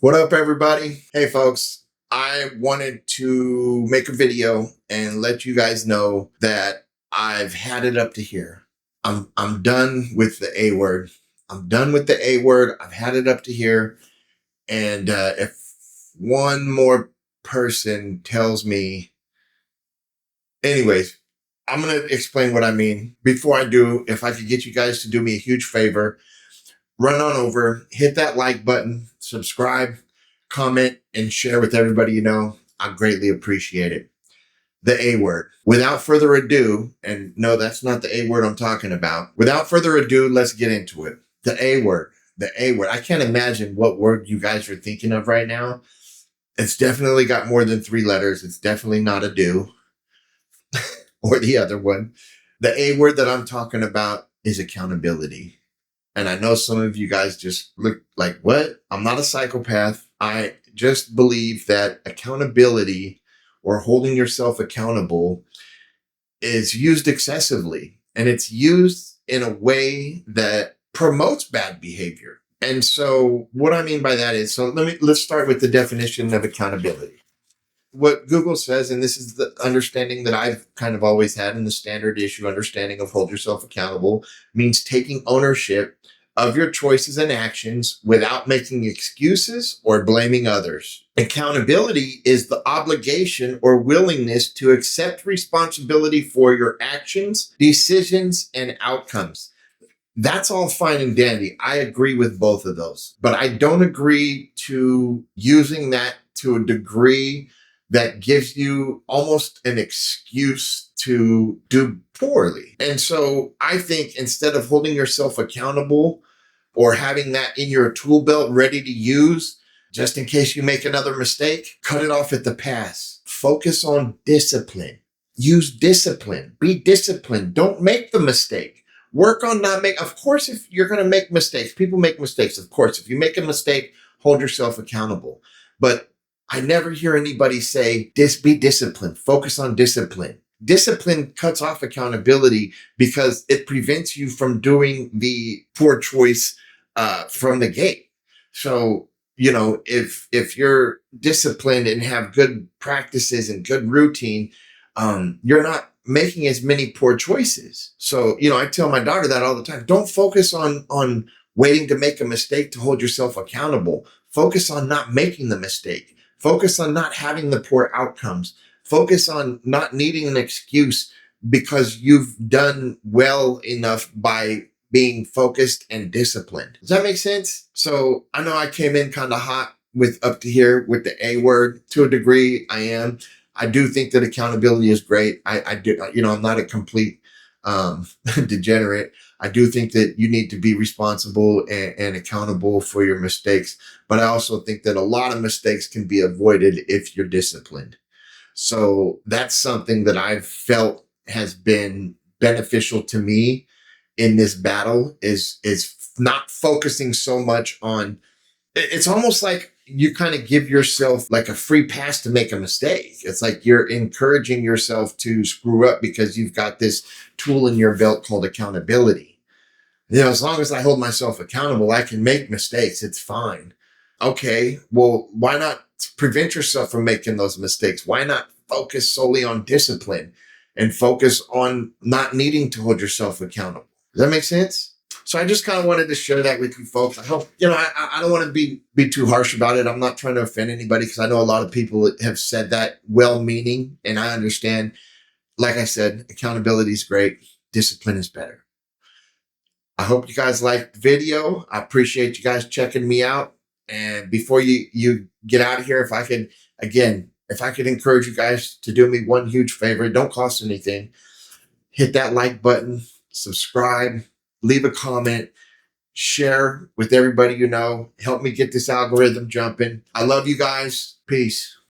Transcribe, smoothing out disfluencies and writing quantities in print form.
What up, everybody? Hey, folks. I wanted to make a video and let you guys know that I've had it up to here. I'm done with the A word. I'm done with the A word. I've had it up to here. And if one more person tells me, anyways, I'm going to explain what I mean. Before I do, if I could get you guys to do me a huge favor, run on over, hit that like button, subscribe, comment, and share with everybody you know. I greatly appreciate it. The A word. Without further ado, and no, that's not the A word I'm talking about. Without further ado, let's get into it. The A word. The A word. I can't imagine what word you guys are thinking of right now. It's definitely got more than 3 letters. It's definitely not a do or the other one. The A word that I'm talking about is accountability. And I know some of you guys just look like, what? I'm not a psychopath. I just believe that accountability or holding yourself accountable is used excessively. And it's used in a way that promotes bad behavior. And so what I mean by that is, let's start with the definition of accountability. What Google says, and this is the understanding that I've kind of always had in the standard issue understanding of hold yourself accountable, means taking ownership of your choices and actions without making excuses or blaming others. Accountability is the obligation or willingness to accept responsibility for your actions, decisions, and outcomes. That's all fine and dandy. I agree with both of those, but I don't agree to using that to a degree that gives you almost an excuse to do poorly. And so I think instead of holding yourself accountable or having that in your tool belt ready to use, just in case you make another mistake, cut it off at the pass. Focus on discipline. Use discipline. Be disciplined. Don't make the mistake. Work on not make. Of course, if you're going to make mistakes, people make mistakes. Of course, if you make a mistake, hold yourself accountable. But I never hear anybody say, be disciplined, focus on discipline. Discipline cuts off accountability because it prevents you from doing the poor choice from the gate. So, if you're disciplined and have good practices and good routine, you're not making as many poor choices. So, I tell my daughter that all the time. Don't focus on waiting to make a mistake to hold yourself accountable. Focus on not making the mistake. Focus on not having the poor outcomes. Focus on not needing an excuse because you've done well enough by being focused and disciplined. Does that make sense? So I know I came in kind of hot with up to here with the A word. To a degree, I am. I do think that accountability is great. I do, I'm not a complete degenerate. I do think that you need to be responsible and accountable for your mistakes. But I also think that a lot of mistakes can be avoided if you're disciplined. So that's something that I've felt has been beneficial to me in this battle is not focusing so much on, it's almost like you kind of give yourself like a free pass to make a mistake. It's like you're encouraging yourself to screw up because you've got this tool in your belt called accountability. As long as I hold myself accountable, I can make mistakes. It's fine. Okay, well, why not prevent yourself from making those mistakes? Why not focus solely on discipline and focus on not needing to hold yourself accountable? Does that make sense? So I just kind of wanted to share that with you folks. I hope, I don't want to be too harsh about it. I'm not trying to offend anybody because I know a lot of people have said that well-meaning, and I understand. Like I said, accountability is great. Discipline is better. I hope you guys liked the video. I appreciate you guys checking me out. And before you get out of here, if I could encourage you guys to do me one huge favor, it don't cost anything. Hit that like button, subscribe, leave a comment, share with everybody you know. Help me get this algorithm jumping. I love you guys. Peace.